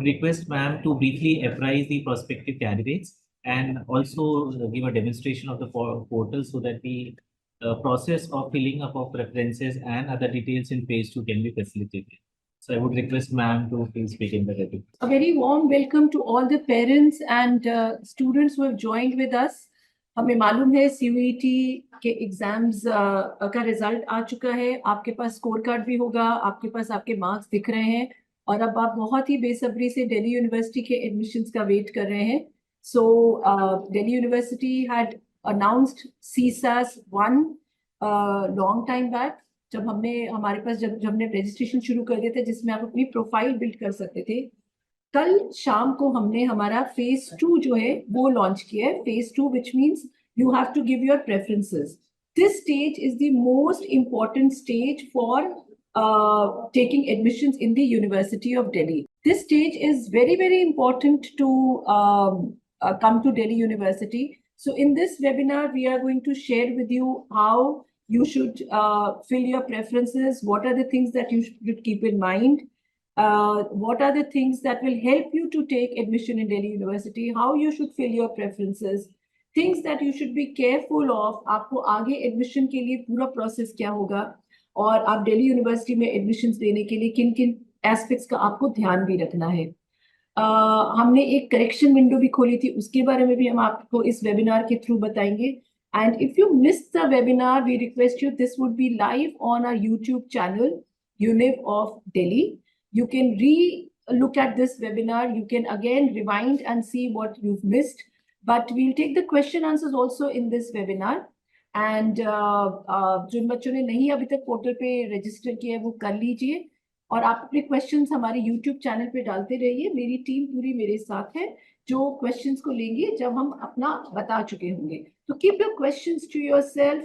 request ma'am to briefly apprise the prospective candidates and also give a demonstration of the portal so that the process of filling up of references and other details in phase 2 can be facilitated. So I would request ma'am to please begin the review. A very warm welcome to all the parents and students who have joined with us. हमें मालूम है CUET के exams का result आ चुका है, आपके पास score card भी होगा, आपके पास आपके मार्क्स दिख रहे हैं और अब आप बहुत ही बेसब्री से दिल्ली यूनिवर्सिटी के एडमिशन्स का वेट कर रहे हैं. So Delhi university had announced CSAS 1 long time back, जब हमारे पास जब हमने रजिस्ट्रेशन शुरू कर दिया था जिसमें आप अपनी प्रोफाइल बिल्ड कर सकते थे. कल शाम को हमने हमारा फेज 2 जो है वो लॉन्च किया है. Phase 2 which means you have to give your preferences. This stage is the most important stage for taking admissions in the University of Delhi. This stage is very, very important to come to Delhi University. So in this webinar, we are going to share with you how you should fill your preferences, what are the things that you should keep in mind, what are the things that will help you to take admission in Delhi University, how you should fill your preferences, things that you should be careful of. आपको आगे admission के लिए पूरा process क्या होगा और आप Delhi university में एडमिशन्स लेने के लिए किन किन एस्पेक्ट्स का आपको ध्यान भी रखना है. हमने एक करेक्शन विंडो भी खोली थी, उसके बारे में भी हम आपको इस वेबिनार के थ्रू बताएंगे. And if you miss the webinar, we request you, this would be live on our YouTube channel UNIV of Delhi. You can look at this webinar, you can again rewind and see what you've missed, but we'll take the question answers also in this webinar. And जिन बच्चों ने नहीं अभी तक portal पे register किया है वो कर लीजिए और आप अपने क्वेश्चंस हमारे यूट्यूब चैनल पे डालते रहिए. मेरी टीम पूरी मेरे साथ है जो क्वेश्चंस को लेंगे जब हम अपना बता चुके होंगे. तो keep your questions to yourself,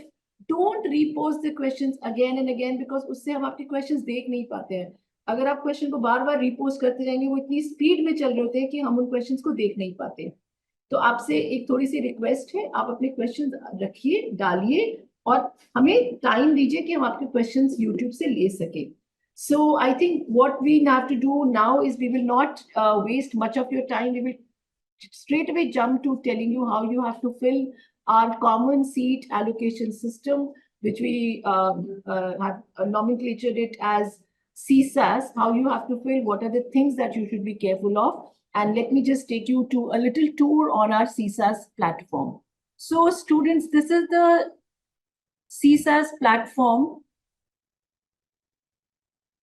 don't repost the questions again and again, because उससे हम आपके क्वेश्चंस देख नहीं पाते हैं. अगर आप क्वेश्चन को बार बार रीपोस्ट करते रहेंगे, वो इतनी स्पीड में चल रहे होते हैं कि हम उन क्वेश्चंस को देख नहीं पाते. तो आपसे एक थोड़ी सी रिक्वेस्ट है, आप अपने क्वेश्चंस रखिए, डालिए और हमें टाइम दीजिए कि हम आपके क्वेश्चंस यूट्यूब से ले सके. So I think what we have to do now is we will not waste much of your time. We will straight away jump to telling you how you have to fill our common seat allocation system, which we have nomenclatured it as CSAS. How you have to fill, what are the things that you should be careful of. And let me just take you to a little tour on our CSAS platform. So students, this is the CSAS platform.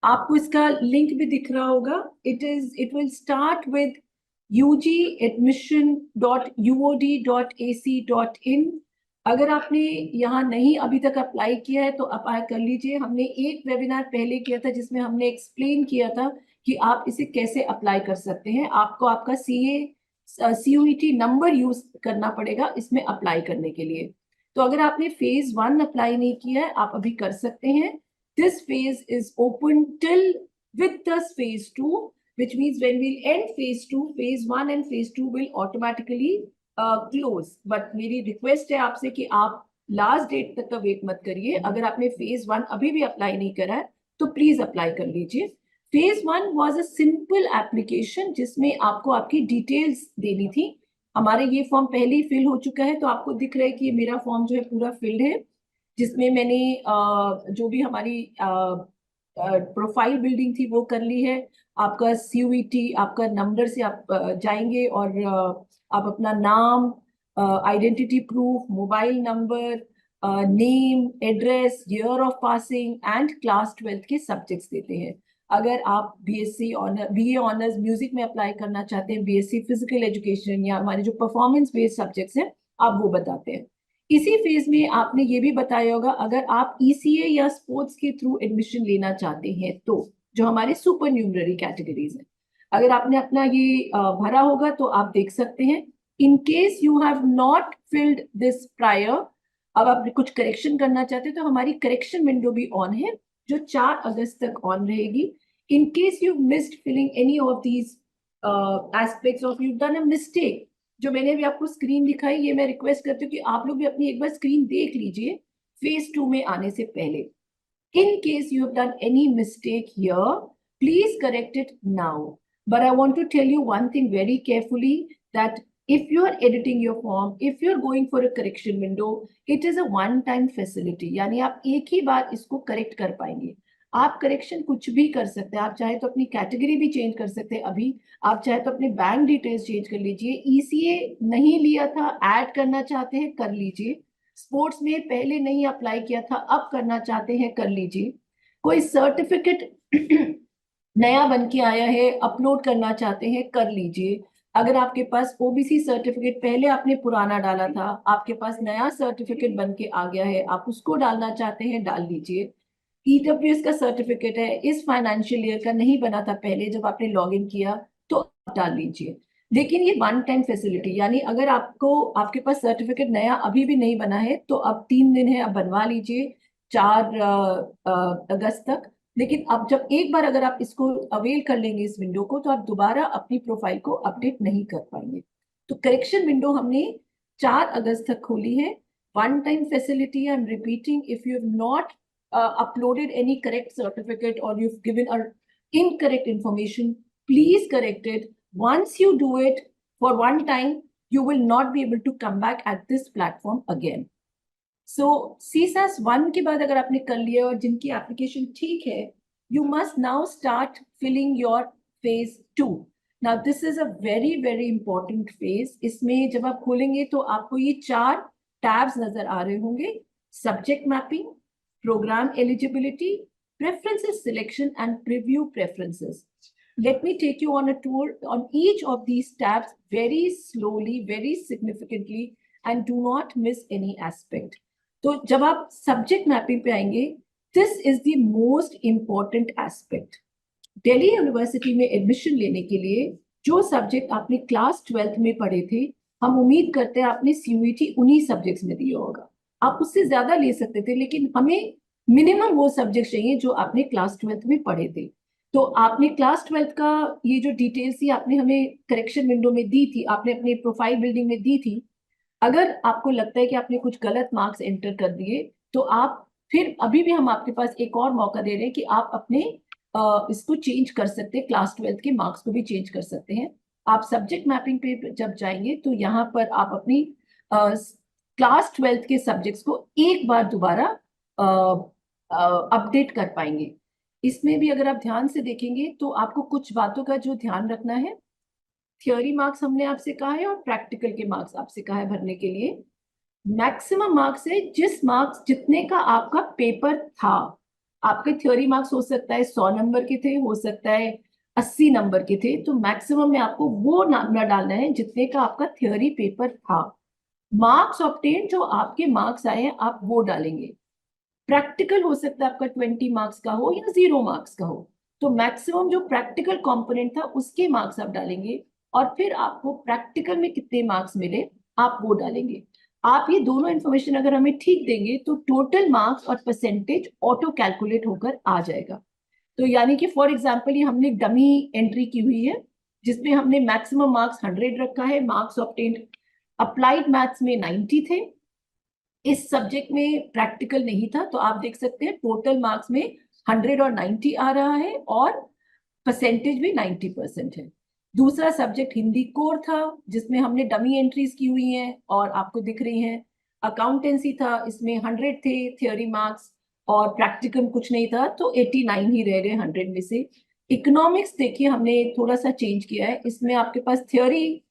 आपको इसका link भी दिख रहा होगा. It will start with ugadmission.uod.ac.in. अगर आपने यहाँ नहीं अभी तक अप्लाई किया है तो अप्लाई कर लीजिए. हमने एक वेबिनार पहले किया था जिसमें हमने एक्सप्लेन किया था कि आप इसे कैसे अप्लाई कर सकते हैं. आपको आपका CUET नंबर यूज करना पड़ेगा इसमें अप्लाई करने के लिए. तो अगर आपने फेज 1 अप्लाई नहीं किया है, आप अभी कर सकते हैं. This phase is open till with this phase 2, which means when we'll end phase 2, phase 1 and phase 2 will automatically close. But मेरी request है आपसे कि आप लास्ट डेट तक का वेट मत करिए. अगर आपने phase 1 अभी भी अप्लाई नहीं करा है तो प्लीज अप्लाई कर लीजिए. phase 1 was a simple application जिसमें आपको आपकी डिटेल्स देनी थी. हमारे ये फॉर्म पहले ही फिल हो चुका है, तो आपको दिख रहा है कि मेरा फॉर्म जो है पूरा फिल्ड है, जिसमें मैंने जो भी हमारी प्रोफाइल बिल्डिंग थी वो कर ली है. आपका CUET, आपका नंबर से आप जाएंगे और आप अपना नाम, identity proof, mobile number, name, address, year of passing and class 12 के सब्जेक्ट्स देते हैं. अगर आप BA ऑनर्स म्यूजिक में अप्लाई करना चाहते हैं, BSc फिजिकल एजुकेशन या हमारे जो परफॉर्मेंस बेस्ड सब्जेक्ट्स हैं, आप वो बताते हैं. इसी फेज में आपने ये भी बताया होगा अगर आप ECA या स्पोर्ट्स के थ्रू एडमिशन लेना चाहते हैं तो, जो हमारे सुपर न्यूमररी कैटेगरीज हैं, अगर आपने अपना ये भरा होगा तो आप देख सकते हैं. इन case you have not filled this prior, अब आप कुछ करेक्शन करना चाहते हैं तो हमारी करेक्शन विंडो भी ऑन है जो 4 अगस्त तक ऑन रहेगी. In case you missed filling any of these aspects of you done a mistake, जो मैंने भी आपको स्क्रीन दिखाई, ये मैं रिक्वेस्ट करती हूँ कि आप लोग भी अपनी एक बार स्क्रीन देख लीजिए फेज 2 में आने से पहले. इन case you have done any mistake here, please correct it now. But I want to tell you one thing very carefully, that if you are editing your form, if you are going for a correction window, it is a one time facility. यानी आप एक ही बार इसको correct कर पाएंगे. आप correction कुछ भी कर सकते हैं. आप चाहे तो अपनी कैटेगरी भी चेंज कर सकते हैं अभी. आप चाहे तो अपने बैंक डिटेल्स चेंज कर लीजिए. ईसीए नहीं लिया था, ऐड करना चाहते हैं, कर लीजिए. स्पोर्ट्स में पहले नहीं अप्लाई किया था, अब करना चाहते हैं, कर लीजिए. कोई सर्टिफिकेट नया बन के आया है, अपलोड करना चाहते हैं, कर लीजिए. अगर आपके पास ओबीसी सर्टिफिकेट पहले आपने पुराना डाला था, आपके पास नया सर्टिफिकेट बन के आ गया है, आप उसको डालना चाहते हैं, डाल लीजिए. ईडब्ल्यूएस का सर्टिफिकेट है, इस फाइनेंशियल ईयर का नहीं बना था पहले जब आपने लॉग इन किया, तो डाल लीजिए. लेकिन ये वन टाइम फैसिलिटी, यानी अगर आपके पास सर्टिफिकेट नया अभी भी नहीं बना है, तो अब 3 दिन है, अब बनवा लीजिए 4 अगस्त तक. लेकिन अब जब एक बार अगर आप इसको अवेल कर लेंगे इस विंडो को, तो आप दोबारा अपनी प्रोफाइल को अपडेट नहीं कर पाएंगे. तो करेक्शन विंडो हमने 4 अगस्त तक खोली है. One time facility. I am repeating, if you have not uploaded any correct certificate or you've given a incorrect information, please correct it. Once you do it for one time, you will not be able to come back at this platform again. So CSAS 1 के बाद अगर आपने कर लिया और जिनकी application ठीक है, you must now start filling your phase 2. Now this is a very very important phase. इसमें जब आप खोलेंगे तो आपको ये 4 tabs नजर आ रहे होंगे. Subject mapping, program eligibility, preferences selection, and preview preferences. Let me take you on a tour on each of these tabs very slowly, very significantly, and do not miss any aspect. तो जब आप subject mapping पे आएंगे, this is the most important aspect. Delhi university में admission लेने के लिए जो सब्जेक्ट आपने क्लास 12th में पढ़े थे, हम उम्मीद करते हैं आपने सीयूईटी उन्हीं सब्जेक्ट्स में दिया होगा. आप उससे ज्यादा ले सकते थे, लेकिन हमें मिनिमम वो सब्जेक्ट चाहिए जो आपने क्लास 12th में पढ़े थे. तो आपने क्लास 12th का ये जो डिटेल्स थी आपने हमें करेक्शन विंडो में दी थी, आपने अपने प्रोफाइल बिल्डिंग में दी थी. अगर आपको लगता है कि आपने कुछ गलत मार्क्स एंटर कर दिए, तो आप फिर अभी भी हम आपके पास एक और मौका दे रहे हैं कि आप अपने इसको चेंज कर सकते हैं. क्लास 12th के मार्क्स को भी चेंज कर सकते हैं. आप सब्जेक्ट मैपिंग पे जब जाएंगे तो यहाँ पर आप अपनी क्लास 12th के सब्जेक्ट्स को एक बार दोबारा अपडेट कर पाएंगे. इसमें भी अगर आप ध्यान से देखेंगे तो आपको कुछ बातों का जो ध्यान रखना है. थियोरी मार्क्स हमने आपसे कहा है और प्रैक्टिकल के मार्क्स आपसे कहा है भरने के लिए. मैक्सिमम मार्क्स है जिस मार्क्स जितने का आपका पेपर था. आपके थ्योरी मार्क्स हो सकता है 100 नंबर के थे, हो सकता है 80 नंबर के थे, तो मैक्सिमम में आपको वो नंबर डालना है जितने का आपका थ्योरी पेपर था. मार्क्स ऑब्टेन, जो आपके मार्क्स आए हैं आप वो डालेंगे. प्रैक्टिकल हो सकता है आपका 20 मार्क्स का हो या 0 मार्क्स का हो, तो मैक्सिमम जो प्रैक्टिकल कंपोनेंट था उसके मार्क्स आप डालेंगे, और फिर आपको प्रैक्टिकल में कितने मार्क्स मिले आप वो डालेंगे. आप ये दोनों इन्फॉर्मेशन अगर हमें ठीक देंगे तो टोटल मार्क्स और परसेंटेज ऑटो कैलकुलेट होकर आ जाएगा. तो यानी कि फॉर एग्जाम्पल ये हमने डमी एंट्री की हुई है जिसमें हमने मैक्सिमम मार्क्स 100 रखा है. मार्क्स ऑब्टेन्ड अप्लाइड मैथ्स में 90 थे. इस सब्जेक्ट में प्रैक्टिकल नहीं था, तो आप देख सकते हैं टोटल मार्क्स में 100 और 90 आ रहा है और परसेंटेज भी 90% है. दूसरा सब्जेक्ट हिंदी कोर था जिसमें हमने डमी एंट्रीज की हुई हैं और आपको दिख रही हैं. अकाउंटेंसी था, इसमें 100 थे थ्योरी मार्क्स और प्रैक्टिकल कुछ नहीं था, तो 89 ही रह गए 100 में से. इकोनॉमिक्स देखिए हमने थोड़ा सा चेंज किया है. इसमें आपके पास थ्योरी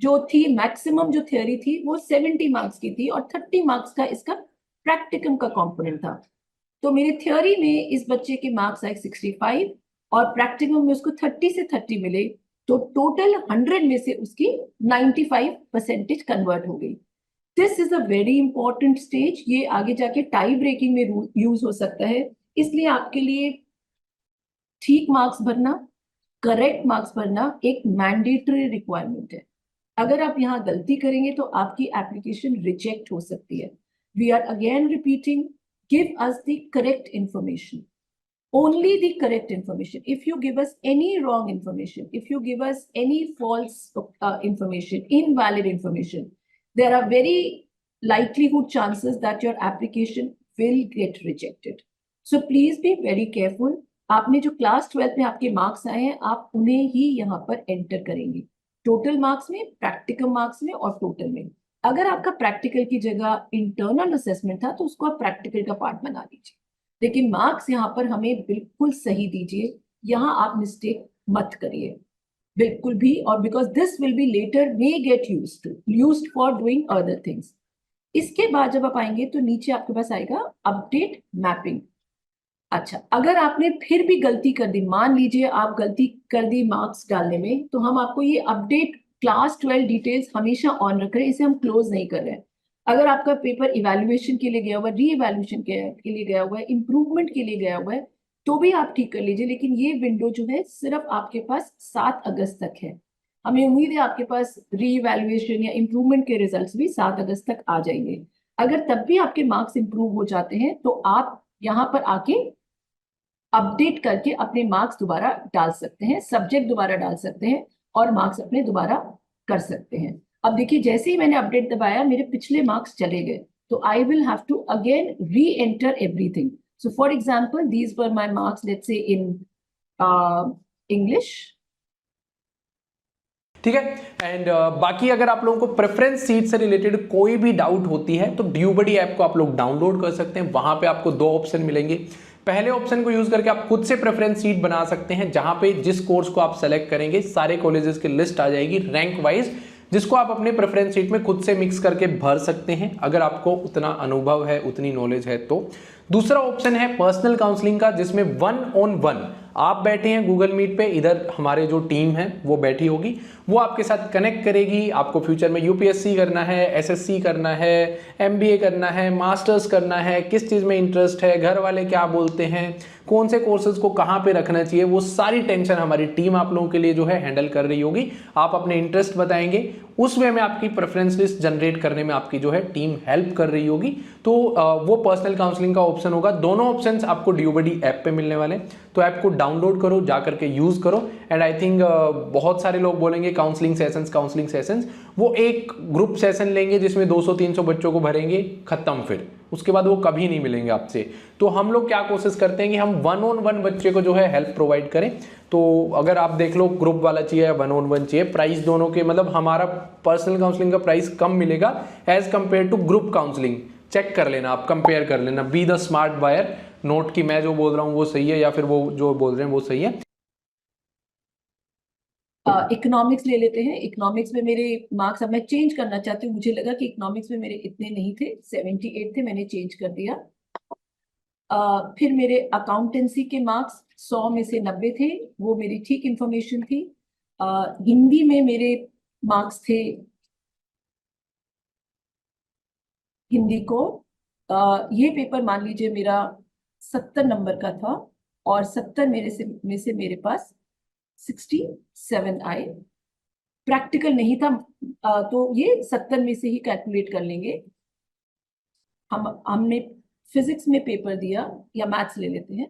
जो थी, मैक्सिमम जो थ्योरी थी वो 70 मार्क्स की थी और 30 मार्क्स का इसका प्रैक्टिकम का कंपोनेंट था. तो मेरे थ्योरी में इस बच्चे के मार्क्स आए 65 और प्रैक्टिकम में उसको 30 से 30 मिले, तो टोटल 100 में से उसकी 95% कन्वर्ट हो गई. This is a very important stage. ये आगे जाके टाई ब्रेकिंग में यूज हो सकता है. इसलिए आपके लिए ठीक मार्क्स भरना, करेक्ट मार्क्स भरना एक मैंडेटरी रिक्वायरमेंट है. अगर आप यहाँ गलती करेंगे तो आपकी एप्लीकेशन रिजेक्ट हो सकती है. We are again repeating, give us the correct information, only the correct information. If you give us any wrong information, if you give us any false information, invalid information, there are very likelihood chances that your application will get rejected. So please be very careful. आपने जो class 12 में आपके marks आए हैं आप उन्हें ही यहाँ पर एंटर करेंगे, टोटल मार्क्स में, प्रैक्टिकल मार्क्स में और टोटल में। अगर आपका प्रैक्टिकल की जगह इंटरनल असेसमेंट था तो उसको आप प्रैक्टिकल का पार्ट बना लीजिए, लेकिन मार्क्स यहाँ पर हमें बिल्कुल सही दीजिए, यहाँ आप मिस्टेक मत करिए बिल्कुल भी। और because this will be later may get used for doing other things. इसके बाद जब आप आएंगे तो नीचे आपके पास आएगा अपडेट मैपिंग। अच्छा, अगर आपने फिर भी गलती कर दी, मान लीजिए आप गलती कर दी मार्क्स डालने में, तो हम आपको ये अपडेट क्लास 12 डिटेल्स हमेशा ऑन रख रहे हैं, इसे हम क्लोज नहीं कर रहे हैं। अगर आपका पेपर इवैल्यूएशन के लिए गया हुआ है, री इवैल्यूएशन के लिए गया हुआ है, इंप्रूवमेंट के लिए गया हुआ है, तो भी आप ठीक कर लीजिए, लेकिन ये विंडो जो है सिर्फ आपके पास 7 अगस्त तक है। हमें उम्मीद है आपके पास री इवैल्यूएशन या इंप्रूवमेंट के रिजल्ट्स भी 7 अगस्त तक आ जाएंगे। अगर तब भी आपके मार्क्स इंप्रूव हो जाते हैं तो आप यहाँ पर आके अपडेट करके अपने मार्क्स दोबारा डाल सकते हैं, सब्जेक्ट दोबारा डाल सकते हैं और मार्क्स अपने दोबारा कर सकते हैं। अब देखिए, जैसे ही मैंने अपडेट दबाया मेरे पिछले मार्क्स चले गए, तो I will have to again re enter everything. So for example these were my marks, let's say in English. ठीक है। एंड बाकी अगर आप लोगों को प्रेफरेंस सीट से रिलेटेड कोई भी डाउट होती है तो ड्यूबडी ऐप को आप लोग डाउनलोड कर सकते हैं। वहां पे आपको 2 ऑप्शन मिलेंगे। पहले ऑप्शन को यूज करके आप खुद से प्रेफरेंस सीट बना सकते हैं, जहां पे जिस कोर्स को आप सेलेक्ट करेंगे सारे कॉलेजेस की लिस्ट आ जाएगी रैंक वाइज, जिसको आप अपने प्रेफरेंस सीट में खुद से मिक्स करके भर सकते हैं अगर आपको उतना अनुभव है, उतनी नॉलेज है तो। दूसरा ऑप्शन है पर्सनल काउंसलिंग का, जिसमें 1-on-1 आप बैठे हैं गूगल मीट पे, इधर हमारे जो टीम है वो बैठी होगी, वो आपके साथ कनेक्ट करेगी। आपको फ्यूचर में यूपीएससी करना है, एसएससी करना है, एमबीए करना है, मास्टर्स करना है, किस चीज़ में इंटरेस्ट है, घर वाले क्या बोलते हैं, कौन से कोर्सेज को कहाँ पे रखना चाहिए, वो सारी टेंशन हमारी टीम आप लोगों के लिए जो है हैंडल कर रही होगी। आप अपने इंटरेस्ट बताएंगे, उस वे में आपकी प्रेफरेंस लिस्ट जनरेट करने में आपकी जो है टीम हेल्प कर रही होगी। तो वो पर्सनल काउंसलिंग का ऑप्शन होगा। दोनों ऑप्शंस आपको ड्यूबडी ऐप पे मिलने वाले, तो ऐप को डाउनलोड करो, जा करके यूज करो। एंड आई थिंक बहुत सारे लोग बोलेंगे काउंसलिंग सेशंस, वो एक ग्रुप सेशन लेंगे जिसमें 200-300 बच्चों को भरेंगे, खत्म, फिर उसके बाद वो कभी नहीं मिलेंगे आपसे। तो हम लोग क्या कोशिश करते हैं कि हम 1-on-1 बच्चे को जो है हेल्प प्रोवाइड करें। तो अगर आप देख लो ग्रुप वाला चाहिए या 1-on-1 चाहिए, प्राइस दोनों के, मतलब हमारा पर्सनल काउंसलिंग का प्राइस कम मिलेगा as compare to group counselling. Check कर लेना, आप कंपेयर कर लेना, be the smart buyer, note की मैं जो बोल रहा हूँ वो सही है या फिर वो जो बोल रहे हैं वो सही है। इकोनॉमिक्स ले लेते हैं। इकोनॉमिक्स में मेरे मार्क्स, अब मैं चेंज करना चाहती हूँ, मुझे लगा कि इकोनॉमिक्स में मेरे इतने नहीं थे, 78 थे, मैंने चेंज कर दिया। फिर मेरे अकाउंटेंसी के मार्क्स 100 में से 90 थे, वो मेरी ठीक इंफॉर्मेशन थी। हिंदी में मेरे मार्क्स थे, हिंदी को ये पेपर मान लीजिए मेरा 70 नंबर का था और 70 में से मेरे पास 67 आए। प्रैक्टिकल नहीं था, तो ये 70 में से ही कैलकुलेट कर लेंगे। हमने फिजिक्स में पेपर दिया, या मैथ्स ले लेते हैं।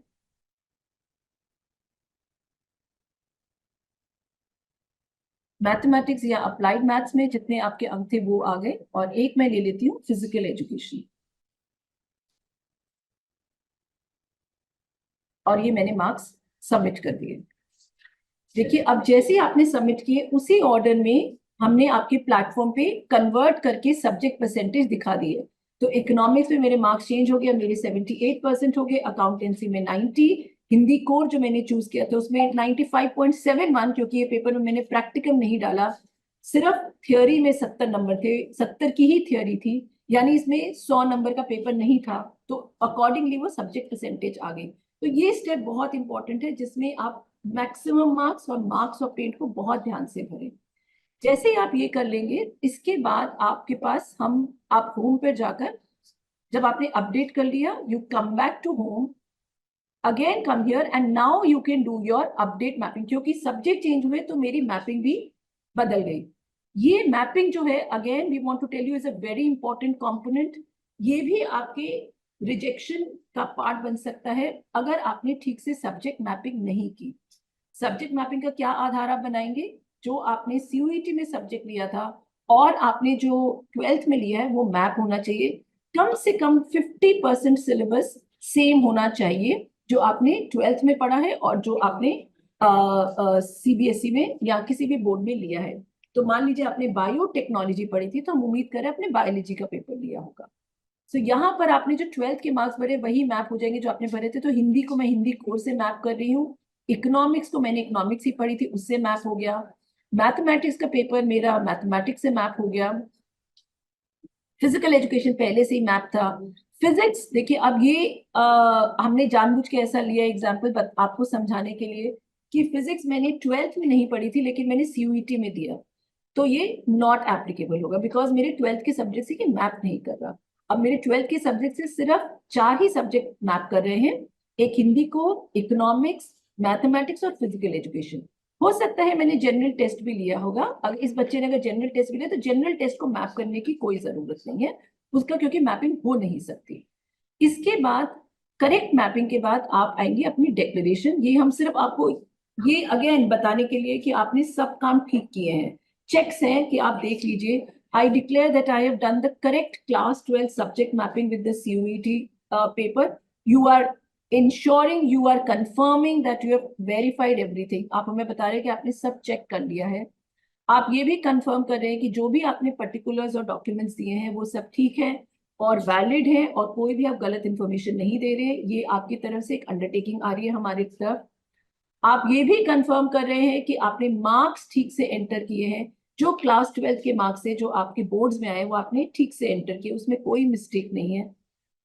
मैथमेटिक्स या अप्लाइड मैथ्स में जितने आपके अंक थे वो आ गए, और एक मैं ले लेती हूँ फिजिकल एजुकेशन, और ये मैंने मार्क्स सबमिट कर दिए। देखिए, अब जैसे आपने सबमिट किए उसी ऑर्डर में हमने आपके प्लेटफॉर्म पे कन्वर्ट करके सब्जेक्ट परसेंटेज दिखा दिए। तो इकोनॉमिक्स में मेरे मार्क्स चेंज हो गया, मेरे 78% हो गए, अकाउंटेंसी में 90, हिंदी कोर जो मैंने चूज किया था उसमें 95.71, क्योंकि ये पेपर में मैंने प्रैक्टिकल नहीं डाला, सिर्फ थियोरी में 70 नंबर थे, 70 की ही थियोरी थी, यानी इसमें 100 नंबर का पेपर नहीं था, तो अकॉर्डिंगली वो सब्जेक्ट परसेंटेज आ गई। तो ये स्टेप बहुत इंपॉर्टेंट है, जिसमें आप मैक्सिमम मार्क्स और मार्क्स ऑफ पेंट को बहुत ध्यान से भरें। जैसे ही आप ये कर लेंगे, इसके बाद आपके पास आप होम पर जाकर, जब आपने अपडेट कर लिया, you come back to home, again come here, and now you can do your update mapping. क्योंकि सब्जेक्ट चेंज हुए तो मेरी मैपिंग भी बदल गई। ये मैपिंग जो है, again we want to tell you, is a very important component. ये भी आपके रिजेक्शन का पार्ट बन सकता है अगर आपने ठीक से सब्जेक्ट मैपिंग नहीं की। सब्जेक्ट मैपिंग का क्या आधार आप बनाएंगे? जो आपने सीयूईटी में सब्जेक्ट लिया था और आपने जो 12th में लिया है वो मैप होना चाहिए। कम से कम 50% सिलेबस सेम होना चाहिए, जो आपने 12th में पढ़ा है और जो आपने CBSE में या किसी भी बोर्ड में लिया है। तो मान लीजिए आपने बायोटेक्नोलॉजी पढ़ी थी, तो हम उम्मीद करें आपने बायोलॉजी का पेपर लिया होगा। तो यहाँ पर आपने जो 12th के मार्क्स भरे वही मैप हो जाएंगे जो आपने भरे थे। तो हिंदी को मैं हिंदी कोर्स से मैप कर रही हूँ, इकोनॉमिक्स को मैंने इकोनॉमिक्स ही पढ़ी थी उससे मैप हो गया, मैथमेटिक्स का पेपर मेरा मैथमेटिक्स से मैप हो गया, फिजिकल एजुकेशन पहले से ही मैप था। फिजिक्स देखिए, अब ये हमने जानबूझ के ऐसा लिया एग्जाम्पल आपको समझाने के लिए कि फिजिक्स मैंने 12th में नहीं पढ़ी थी लेकिन मैंने CUET में दिया, तो ये नॉट एप्लीकेबल होगा बिकॉज मेरे 12th के सब्जेक्ट से ये मैप नहीं कर रहा। अब मेरे 12th के सब्जेक्ट से सिर्फ 4 ही सब्जेक्ट मैप कर रहे हैं, एक हिंदी को, इकोनॉमिक्स, मैथमेटिक्स और फिजिकल एजुकेशन। हो सकता है मैंने जनरल टेस्ट भी लिया होगा, अगर इस बच्चे ने अगर जनरल टेस्ट भी लिया तो जनरल टेस्ट को मैप करने की कोई जरूरत नहीं है उसका, क्योंकि मैपिंग हो नहीं सकती। इसके बाद करेक्ट मैपिंग के बाद आप आएंगे अपनी डिक्लेरेशन। ये हम सिर्फ आपको ये अगेन बताने के लिए कि आपने सब काम ठीक किए हैं, चेक्स हैं कि आप देख लीजिए। I declare that I have done the correct class 12 subject mapping with the CUET paper. You are ensuring you are confirming that you have verified everything। आप हमें बता रहे हैं कि आपने सब चेक कर लिया है। आप ये भी कंफर्म कर रहे हैं कि जो भी आपने पर्टिकुलर्स और डॉक्यूमेंट्स दिए हैं वो सब ठीक है और वैलिड है और कोई भी आप गलत इंफॉर्मेशन नहीं दे रहे। ये आपकी तरफ से एक अंडरटेकिंग आ रही है हमारी तरफ। आप ये भी कंफर्म कर रहे हैं कि आपने मार्क्स ठीक से एंटर किए हैं, जो क्लास 12 के मार्क्स है जो आपके बोर्ड्स में आए वो आपने ठीक से एंटर किए, उसमें कोई मिस्टेक नहीं है।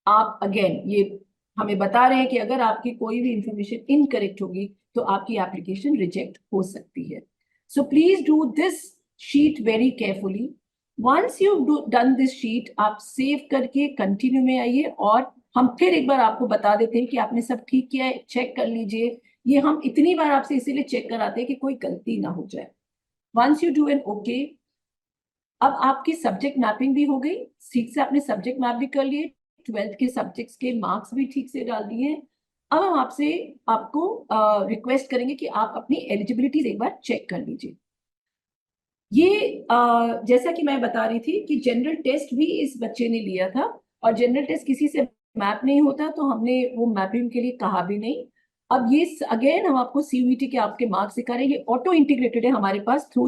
आप अगेन ये हमें बता रहे हैं कि अगर आपकी कोई भी इंफॉर्मेशन इनकरेक्ट होगी तो आपकी एप्लीकेशन रिजेक्ट हो सकती है। So please do this sheet very carefully. Once you done this sheet आप सेव करके कंटिन्यू में आइए और हम फिर एक बार आपको बता देते हैं कि आपने सब ठीक किया है, चेक कर लीजिए। ये हम इतनी बार आपसे इसीलिए चेक कराते हैं कि कोई गलती ना हो जाए। Once you do an okay, अब आपकी सब्जेक्ट मैपिंग भी हो गई, ठीक से आपने सब्जेक्ट मैप भी कर लिए, 12th के सब्जेक्ट्स के मार्क्स भी ठीक से डाल दिए। अब हम आपको रिक्वेस्ट करेंगे कि आप अपनी एलिजिबिलिटीज एक बार चेक कर लीजिए। ये जैसा कि मैं बता रही थी कि जनरल टेस्ट भी इस बच्चे ने लिया था और जनरल टेस्ट किसी से मैप नहीं होता तो हमने वो मैपिंग के लिए कहा भी नहीं। अब ये अगेन हम आपको CUET के आपके मार्क्स दिखा रहे हैं, ये ऑटो इंटीग्रेटेड है हमारे पास थ्रू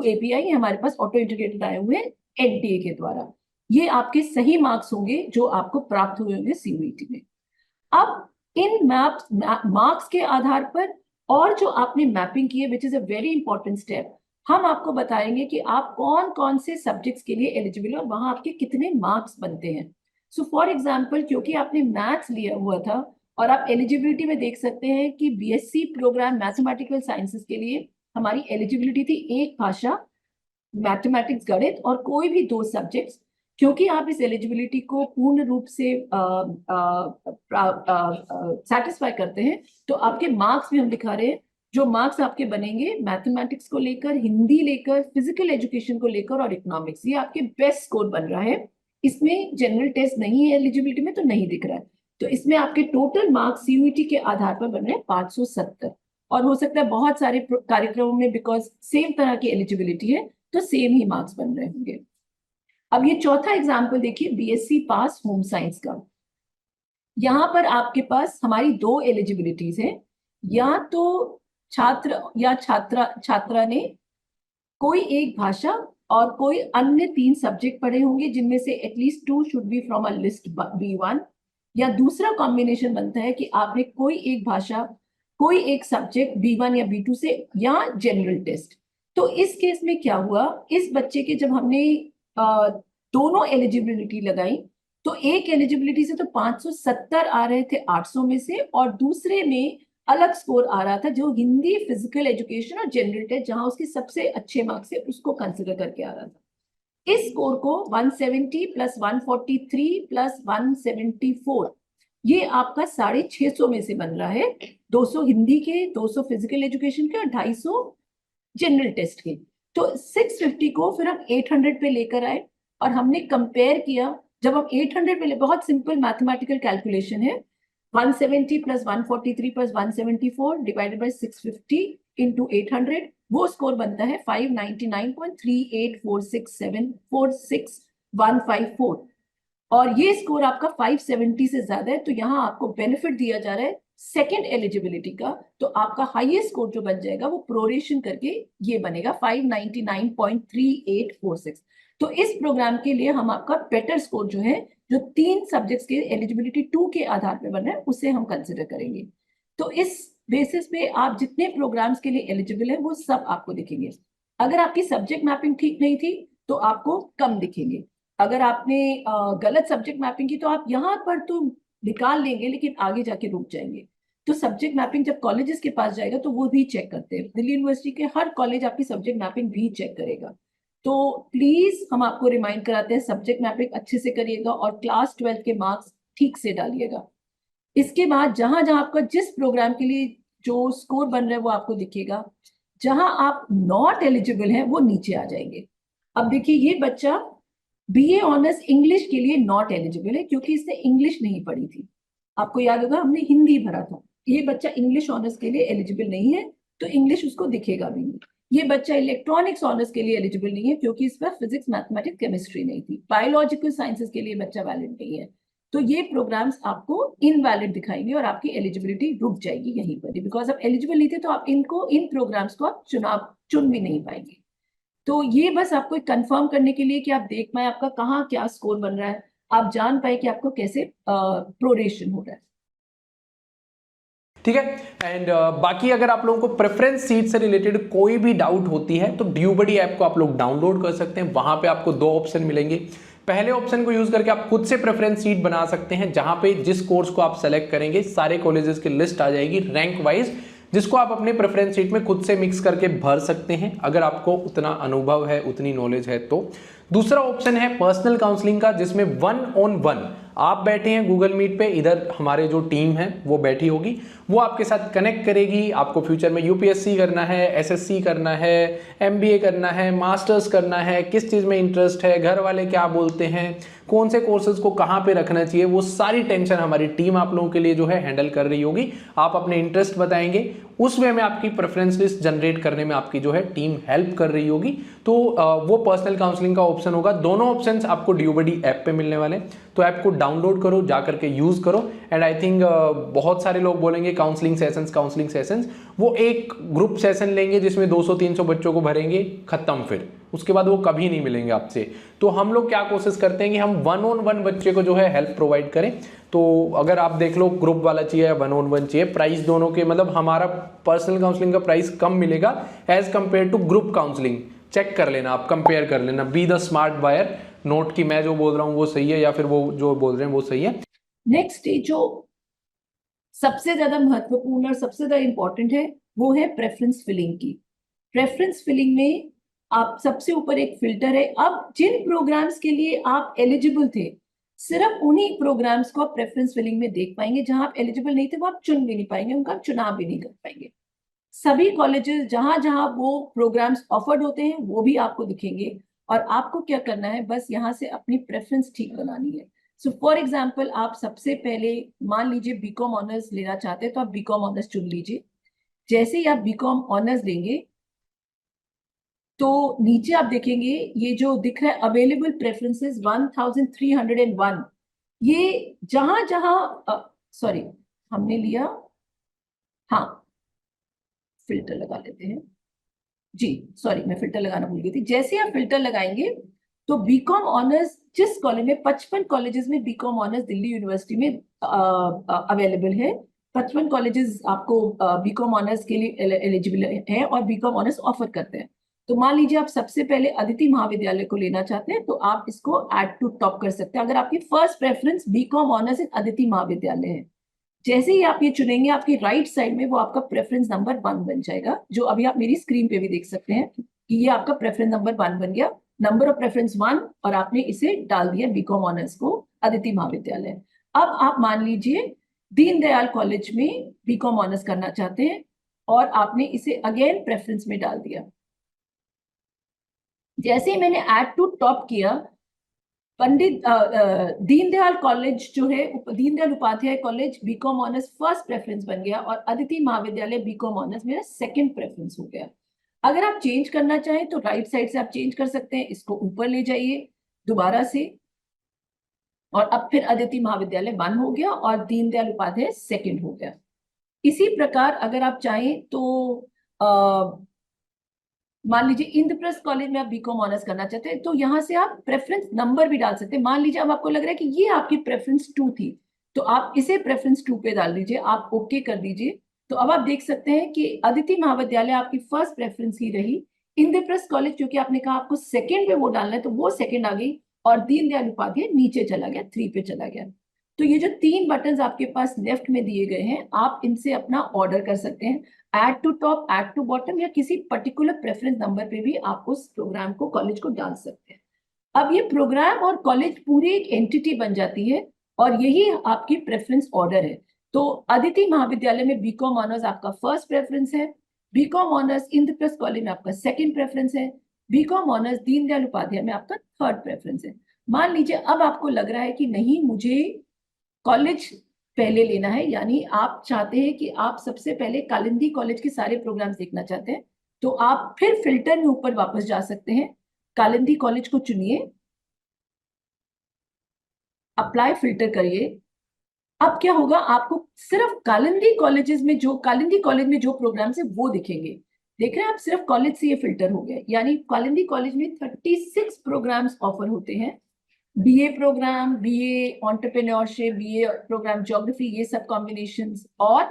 API, हमारे पास ऑटो इंटीग्रेटेड आए हुए हैं NTA के द्वारा। ये आपके सही मार्क्स होंगे जो आपको प्राप्त हुए होंगे CUET में। अब इन मार्क्स के आधार पर और जो आपने मैपिंग की है, which is a very important step, हम आपको बताएंगे कि आप कौन कौन से सब्जेक्ट्स के लिए एलिजिबल हो, वहां आपके कितने मार्क्स बनते हैं। सो फॉर एग्जाम्पल, क्योंकि आपने मैथ्स लिया हुआ था और आप एलिजिबिलिटी में देख सकते हैं कि BSc प्रोग्राम मैथमेटिकल साइंसेस के लिए हमारी एलिजिबिलिटी थी एक भाषा, मैथमेटिक्स, गणित और कोई भी 2 सब्जेक्ट्स। क्योंकि आप इस एलिजिबिलिटी को पूर्ण रूप से सेटिस्फाई करते हैं तो आपके मार्क्स भी हम दिखा रहे हैं। जो मार्क्स आपके बनेंगे मैथमेटिक्स को लेकर, हिंदी लेकर, फिजिकल एजुकेशन को लेकर और इकोनॉमिक्स, ये आपके बेस्ट स्कोर बन रहा है। इसमें जनरल टेस्ट नहीं है एलिजिबिलिटी में तो नहीं दिख रहा है, तो इसमें आपके टोटल मार्क्स CUET के आधार पर बन रहे हैं 570। और हो सकता है बहुत सारे कार्यक्रमों में बिकॉज सेम तरह की एलिजिबिलिटी है तो सेम ही मार्क्स बन रहे होंगे। अब ये चौथा एग्जाम्पल देखिए, BSc पास होम साइंस का। यहाँ पर आपके पास हमारी 2 एलिजिबिलिटीज हैं, या तो छात्र या छात्रा ने कोई एक भाषा और कोई अन्य 3 सब्जेक्ट पढ़े होंगे जिनमें से at least 2 should be from a list B1, या दूसरा कॉम्बिनेशन बनता है कि आपने कोई एक भाषा, कोई एक सब्जेक्ट B1 या B2 से, या जनरल टेस्ट। तो इस केस में क्या हुआ, इस बच्चे के जब हमने दोनों एलिजिबिलिटी लगाई तो एक एलिजिबिलिटी से तो 570 आ रहे थे 800 में से, और दूसरे में अलग स्कोर आ रहा था जो हिंदी, फिजिकल एजुकेशन और जनरल टेस्ट जहां उसके सबसे अच्छे मार्क्स है उसको कंसिडर करके आ रहा था। इस स्कोर को 170 प्लस 143 प्लस 174, ये आपका 650 में से बन रहा है, 200 हिंदी के, 200 फिजिकल एजुकेशन के और 250 जनरल टेस्ट के। तो 650 को फिर हम 800 पे लेकर आए और हमने कंपेयर किया। जब हम 800 पे बहुत सिंपल मैथमेटिकल कैलकुलेशन है, 170 plus 143 plus 174 divided by 650 into 800, वो स्कोर बनता है 599.3846746,154। और ये स्कोर आपका 570 से ज्यादा है तो यहाँ आपको बेनिफिट दिया जा रहा है सेकेंड एलिजिबिलिटी का। तो आपका हाईएस्ट स्कोर जो बन जाएगा वो प्रोरेशन करके ये बनेगा 599.3846। तो इस प्रोग्राम के लिए हम आपका बेटर स्कोर जो है, जो 3 सब्जेक्ट्स के एलिजिबिलिटी 2 के आधार पर बन रहा है, उसे हम कंसिडर करेंगे। तो इस बेसिस पे आप जितने प्रोग्राम्स के लिए एलिजिबल है वो सब आपको दिखेंगे। अगर आपकी सब्जेक्ट मैपिंग ठीक नहीं थी तो आपको कम दिखेंगे। अगर आपने गलत सब्जेक्ट मैपिंग की तो आप यहाँ पर तो निकाल लेंगे लेकिन आगे जाके रुक जाएंगे। तो सब्जेक्ट मैपिंग जब कॉलेजेस के पास जाएगा तो वो भी चेक करते हैं। दिल्ली यूनिवर्सिटी के हर कॉलेज आपकी सब्जेक्ट मैपिंग भी चेक करेगा। तो प्लीज हम आपको रिमाइंड कराते हैं सब्जेक्ट मैपिंग अच्छे से करिएगा और क्लास 12 के मार्क्स ठीक से डालिएगा। इसके बाद जहां जहां आपका जिस प्रोग्राम के लिए जो स्कोर बन रहा है वो आपको दिखेगा। जहां आप नॉट एलिजिबल हैं वो नीचे आ जाएंगे। अब देखिए ये बच्चा बीए ऑनर्स इंग्लिश के लिए नॉट एलिजिबल है क्योंकि इसने इंग्लिश नहीं पढ़ी थी। आपको याद होगा हमने हिंदी भरा था। ये बच्चा इंग्लिश ऑनर्स के लिए एलिजिबल नहीं है तो इंग्लिश उसको दिखेगा भी नहीं। ये बच्चा इलेक्ट्रॉनिक्स ऑनर्स के लिए एलिजिबल नहीं है क्योंकि इस पर फिजिक्स मैथमेटिक्स केमिस्ट्री नहीं थी। बायोलॉजिकल साइंसेस के लिए बच्चा वैलिड नहीं है। तो ये प्रोग्राम्स आपको इनवैलिड दिखाएंगे और आपकी एलिजिबिलिटी रुक जाएगी यहीं पर। बिकॉज आप एलिजिबल नहीं थे तो आप इन प्रोग्राम्स को आप चुन भी नहीं पाएंगे। तो ये बस आपको कंफर्म करने के लिए कि आप देख पाए आपका कहाँ क्या स्कोर बन रहा है, आप जान पाए कि आपको कैसे प्रोरेशन हो रहा है। ठीक है। एंड बाकी अगर आप लोगों को प्रेफरेंस सीट से रिलेटेड कोई भी डाउट होती है तो ड्यूबडी ऐप को आप लोग डाउनलोड कर सकते हैं। वहां पे आपको 2 ऑप्शन मिलेंगे। पहले ऑप्शन को यूज करके आप खुद से प्रेफरेंस सीट बना सकते हैं, जहां पे जिस कोर्स को आप सेलेक्ट करेंगे सारे कॉलेजेस की लिस्ट आ जाएगी रैंक वाइज, जिसको आप अपने प्रेफरेंस सीट में खुद से मिक्स करके भर सकते हैं अगर आपको उतना अनुभव है, उतनी नॉलेज है तो। दूसरा ऑप्शन है पर्सनल काउंसलिंग का, जिसमें 1-on-1 आप बैठे हैं गूगल मीट पे, इधर हमारे जो टीम है वो बैठी होगी, वो आपके साथ कनेक्ट करेगी। आपको फ्यूचर में यूपीएससी करना है, एसएससी करना है, एमबीए करना है, मास्टर्स करना है, किस चीज़ में इंटरेस्ट है, घर वाले क्या बोलते हैं, कौन से कोर्सेज को कहाँ पे रखना चाहिए, वो सारी टेंशन हमारी टीम आप लोगों के लिए जो है हैंडल कर रही होगी। आप अपने इंटरेस्ट बताएंगे, उस वे में आपकी प्रेफरेंस लिस्ट जनरेट करने में आपकी जो है टीम हेल्प कर रही होगी। तो वो पर्सनल काउंसलिंग का ऑप्शन होगा। दोनों ऑप्शंस आपको ड्यूबडी ऐप पे मिलने वाले, तो ऐप को डाउनलोड करो, जा करके यूज करो। एंड आई थिंक बहुत सारे लोग बोलेंगे काउंसलिंग सेशंस, वो एक ग्रुप सेशन लेंगे जिसमें 200-300 बच्चों को भरेंगे, खत्म, फिर उसके बाद वो कभी नहीं मिलेंगे आपसे। तो हम लोग क्या कोशिश करते हैं कि हम 1-on-1 बच्चे को जो है हेल्प प्रोवाइड करें। तो अगर आप देख लो ग्रुप वाला चाहिए या 1-on-1 चाहिए, प्राइस दोनों के मतलब हमारा पर्सनल काउंसलिंग का प्राइस कम मिलेगा as compare to group counselling. Check कर लेना, आप कंपेयर कर लेना, be the smart buyer, note की मैं जो बोल रहा हूँ वो सही है या फिर वो जो बोल रहे हैं वो सही है। नेक्स्ट जो सबसे ज्यादा महत्वपूर्ण और सबसे ज्यादा इंपॉर्टेंट है वो है प्रेफरेंस फिलिंग की। प्रेफरेंस फिलिंग में आप सबसे ऊपर एक फिल्टर है। अब जिन प्रोग्राम्स के लिए आप एलिजिबल थे सिर्फ उन्हीं प्रोग्राम्स को आप प्रेफरेंस फिलिंग में देख पाएंगे। जहां आप एलिजिबल नहीं थे वो आप चुन भी नहीं पाएंगे, उनका चुनाव भी नहीं कर पाएंगे। सभी कॉलेजेस जहां जहां वो प्रोग्राम्स ऑफर्ड होते हैं वो भी आपको दिखेंगे और आपको क्या करना है, बस यहाँ से अपनी प्रेफरेंस ठीक बनानी है। सो फॉर एग्जाम्पल आप सबसे पहले मान लीजिए बीकॉम ऑनर्स लेना चाहते हैं तो आप बीकॉम ऑनर्स चुन लीजिए। जैसे ही आप बीकॉम ऑनर्स लेंगे तो नीचे आप देखेंगे ये जो दिख रहा है अवेलेबल प्रेफरेंसेस 1301, ये जहां जहां सॉरी हमने लिया, हाँ फिल्टर लगा लेते हैं जी, सॉरी मैं फिल्टर लगाना भूल गई थी। जैसे आप फिल्टर लगाएंगे तो बीकॉम ऑनर्स जिस कॉलेज में 55 कॉलेजेस में बीकॉम ऑनर्स दिल्ली यूनिवर्सिटी में अवेलेबल है, 55 कॉलेजेस आपको बीकॉम ऑनर्स के लिए एलिजिबल है और बीकॉम ऑनर्स ऑफर करते हैं। तो मान लीजिए आप सबसे पहले अदिति महाविद्यालय को लेना चाहते हैं तो आप इसको ऐड टू टॉप कर सकते हैं अगर आपकी first preference BCom honours in Aditi Mahavidyalaya है। जैसे ही आप ये चुनेंगे आपकी राइट साइड में वो आपका प्रेफरेंस नंबर 1 बन जाएगा, जो अभी आप मेरी स्क्रीन पे भी देख सकते हैं कि ये आपका प्रेफरेंस नंबर 1 बन गया, नंबर ऑफ प्रेफरेंस 1, और आपने इसे डाल दिया बीकॉम ऑनर्स को अदिति महाविद्यालय। अब आप मान लीजिए दीनदयाल कॉलेज में बीकॉम ऑनर्स करना चाहते हैं और आपने इसे अगेन प्रेफरेंस में डाल दिया। जैसे ही मैंने ऐड टू टॉप किया, पंडित दीनदयाल कॉलेज जो है Deendayal Upadhyay college BCom honours first preference बन गया और अदिति महाविद्यालय बीकॉम ऑनर्स मेरा सेकंड प्रेफरेंस हो गया। अगर आप चेंज करना चाहें तो राइट साइड से आप चेंज कर सकते हैं, इसको ऊपर ले जाइए दोबारा से और अब फिर अदिति महाविद्यालय 1 हो गया और दीनदयाल उपाध्याय 2nd हो गया। इसी प्रकार अगर आप चाहें तो मान लीजिए इंद्रप्रस्थ कॉलेज में आप बीकॉम ऑनर्स करना चाहते हैं तो यहाँ से आप प्रेफरेंस नंबर भी डाल सकते हैं। मान लीजिए अब आपको लग रहा है कि ये आपकी प्रेफरेंस 2 थी, तो आप इसे प्रेफरेंस 2 पे डाल दीजिए, आप ओके कर दीजिए। तो अब आप देख सकते हैं कि अदिति महाविद्यालय आपकी फर्स्ट प्रेफरेंस ही रही। इंद्रप्रस्थ कॉलेज क्योंकि आपने कहा आपको सेकंड पे वो डालना है तो वो सेकंड आ गई, और दीनदयाल उपाध्याय नीचे चला गया, 3 पे चला गया। तो ये जो 3 बटन आपके पास लेफ्ट में दिए गए हैं, आप इनसे अपना ऑर्डर कर सकते हैं, add to top, add to bottom, या किसी पर्टिकुलर प्रेफरेंस नंबर पे भी आप उस प्रोग्राम को, कॉलेज को डाल सकते हैं। अब ये प्रोग्राम और कॉलेज पूरी एक एंटिटी बन जाती है और यही आपकी प्रेफरेंस ऑर्डर है। तो अदिति महाविद्यालय में बीकॉम ऑनर्स आपका फर्स्ट प्रेफरेंस है, बीकॉम ऑनर्स इंद्रप्रस्थ कॉलेज में आपका सेकंड प्रेफरेंस है, बीकॉम ऑनर्स दीनदयाल उपाध्याय में आपका थर्ड प्रेफरेंस है। मान लीजिए अब आपको लग रहा है कि नहीं, मुझे कॉलेज पहले लेना है, यानी आप चाहते हैं कि आप सबसे पहले कालिंदी कॉलेज के सारे प्रोग्राम्स देखना चाहते हैं, तो आप फिर फिल्टर में ऊपर वापस जा सकते हैं, कालिंदी कॉलेज को चुनिए, अप्लाई फिल्टर करिए। अब क्या होगा, आपको सिर्फ कालिंदी कॉलेज में जो प्रोग्राम्स है वो दिखेंगे। देख रहे हैं आप, सिर्फ कॉलेज से ये फिल्टर हो गया, यानी कालिंदी कॉलेज में 36 प्रोग्राम्स ऑफर होते हैं। BA program, BA entrepreneurship, BA program geography, ये सब कॉम्बिनेशंस, और